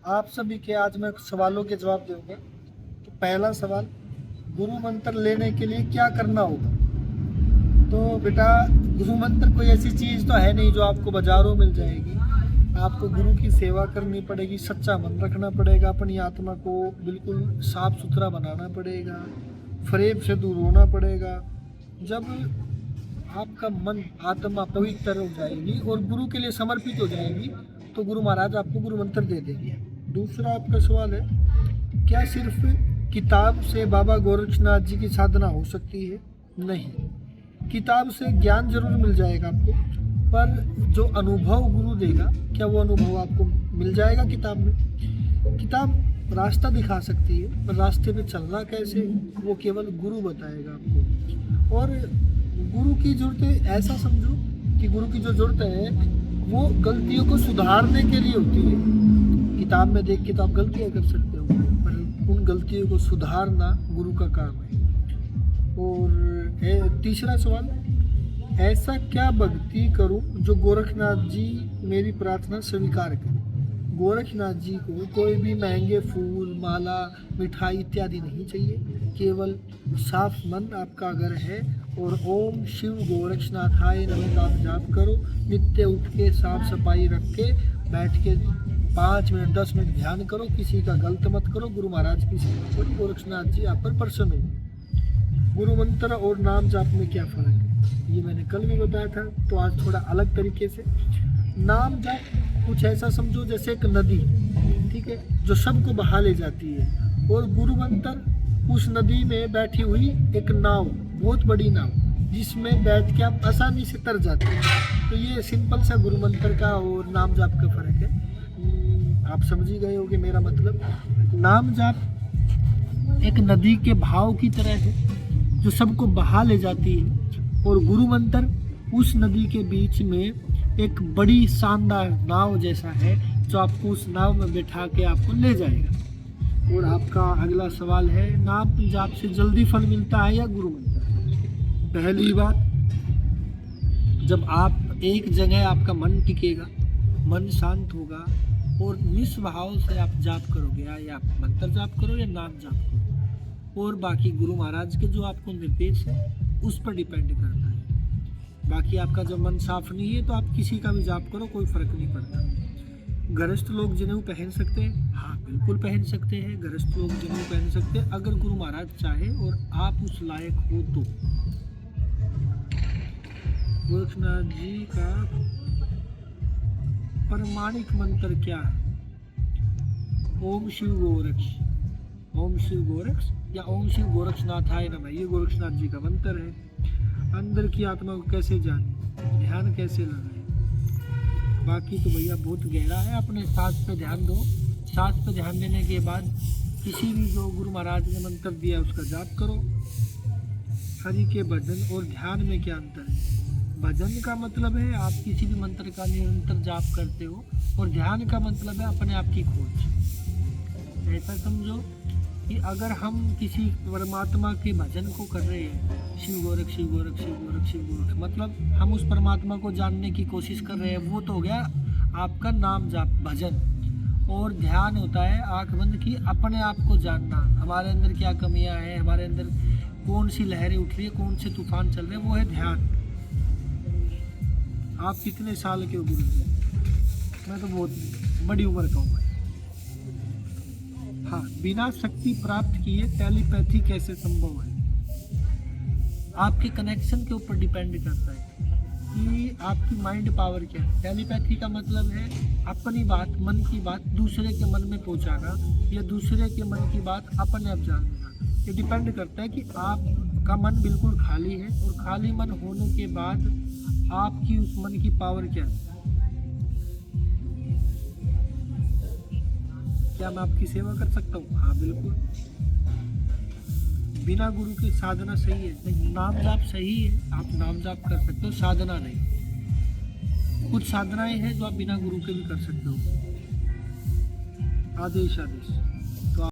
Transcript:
आप सभी के आज मैं सवालों के जवाब दूंगा। तो पहला सवाल, गुरु मंत्र लेने के लिए क्या करना होगा? तो बेटा, गुरु मंत्र कोई ऐसी चीज़ तो है नहीं जो आपको बाजारों मिल जाएगी। आपको गुरु की सेवा करनी पड़ेगी, सच्चा मन रखना पड़ेगा, अपनी आत्मा को बिल्कुल साफ सुथरा बनाना पड़ेगा, फरेब से दूर होना पड़ेगा। जब आपका मन आत्मा पवित्र हो जाएगी और गुरु के लिए समर्पित हो जाएगी तो गुरु महाराज आपको गुरु मंत्र दे देंगे। दूसरा आपका सवाल है, क्या सिर्फ किताब से बाबा गोरक्षनाथ जी की साधना हो सकती है? नहीं, किताब से ज्ञान जरूर मिल जाएगा आपको, पर जो अनुभव गुरु देगा, क्या वो अनुभव आपको मिल जाएगा किताब में? किताब रास्ता दिखा सकती है, पर रास्ते पे चलना कैसे वो केवल गुरु बताएगा आपको। और गुरु की जरूरत ऐसा समझो कि गुरु की जो जरूरत है वो गलतियों को सुधारने के लिए होती है। किताब में देख के तो आप गलतियाँ कर सकते हो, पर उन गलतियों को सुधारना गुरु का काम है। और तीसरा सवाल, ऐसा क्या भक्ति करूं जो गोरखनाथ जी मेरी प्रार्थना स्वीकार करें? गोरखनाथ जी को कोई भी महंगे फूल, माला, मिठाई इत्यादि नहीं चाहिए। केवल साफ मन आपका अगर है और ओम शिव गोरक्षनाथाय नमः का आप जाप करो, नित्य उठ के साफ सफाई रख के बैठ के 5 मिनट 10 मिनट ध्यान करो, किसी का गलत मत करो, गुरु महाराज की सेवा करो, गोरक्षनाथ जी आप पर प्रसन्न हो। गुरु मंत्र और नाम जाप में क्या फ़र्क है ये मैंने कल भी बताया था, तो आज थोड़ा अलग तरीके से। नाम जाप कुछ ऐसा समझो जैसे एक नदी, ठीक है, जो सबको बहा ले जाती है, और गुरु मंत्र उस नदी में बैठी हुई एक नाव, बहुत बड़ी नाव, जिसमें बैठ के आप आसानी से तर जाते हैं। तो ये सिंपल सा गुरु मंत्र का और नाम जाप का फर्क है। आप समझ ही गए होंगे मेरा मतलब। नाम जाप एक नदी के भाव की तरह है जो सबको बहा ले जाती है, और गुरु मंत्र उस नदी के बीच में एक बड़ी शानदार नाव जैसा है जो आपको उस नाव में बैठा के आपको ले जाएगा। और आपका अगला सवाल है, नाम जाप से जल्दी फल मिलता है या गुरु मंत्र? पहली बात, जब आप एक जगह आपका मन टिकेगा, मन शांत होगा और निस्भाव से आप जाप करोगे, या आप मंत्र जाप करो या नाम जाप करो, और बाकी गुरु महाराज के जो आपको निर्देश है उस पर डिपेंड करता है। बाकी आपका जब मन साफ नहीं है तो आप किसी का भी जाप करो, कोई फर्क नहीं पड़ता। गृहस्थ लोग जनेऊ पहन सकते हैं? हाँ, बिल्कुल पहन सकते हैं। गृहस्थ लोग जनेऊ पहन सकते हैं अगर गुरु महाराज चाहे और आप उस लायक हो तो। गोरक्षनाथ जी का प्रमाणिक मंत्र क्या है? ओम शिव गोरक्ष, ओम शिव गोरक्ष या ओम शिव गोरक्षनाथाय नमः, ये गोरक्षनाथ जी का मंत्र है। अंदर की आत्मा को कैसे जाने, ध्यान कैसे लगाए? बाकी तो भैया बहुत गहरा है। अपने सांस पे ध्यान दो, सांस पे ध्यान देने के बाद किसी भी जो गुरु महाराज ने मंत्र दिया उसका जाप करो। हरि के भजन और ध्यान में क्या अंतर है? भजन का मतलब है आप किसी भी मंत्र का निरंतर जाप करते हो, और ध्यान का मतलब है अपने आप की खोज। ऐसा समझो कि अगर हम किसी परमात्मा के भजन को कर रहे हैं, शिव गोरख शिव गोरख शिव गोरख शिव गोरख, मतलब हम उस परमात्मा को जानने की कोशिश कर रहे हैं, वो तो हो गया आपका नाम जाप भजन। और ध्यान होता है आंख बंद की अपने आप को जानना, हमारे अंदर क्या कमियां हैं, हमारे अंदर कौन सी लहरें उठ रही है, कौन से तूफान चल रहे हैं, वो है ध्यान। आप कितने साल के हो गुरु जी? मैं तो बहुत बड़ी उम्र का हूँ। हाँ, बिना शक्ति प्राप्त किए टेलीपैथी कैसे संभव है? आपके कनेक्शन के ऊपर डिपेंड करता है कि आपकी माइंड पावर क्या है। टेलीपैथी का मतलब है अपनी बात, मन की बात दूसरे के मन में पहुंचाना, या दूसरे के मन की बात अपने आप जान लेना। ये डिपेंड करता है कि आपका मन बिल्कुल खाली है, और खाली मन होने के बाद आपकी उस मन की पावर क्या है। क्या मैं आपकी सेवा कर सकता हूँ? हाँ, बिल्कुल। बिना गुरु के साधना सही है? नहीं, नाम जाप सही है, आप नाम जाप कर सकते हो, साधना नहीं। कुछ साधनाएं हैं जो आप बिना गुरु के भी कर सकते हो। आदेश आदेश।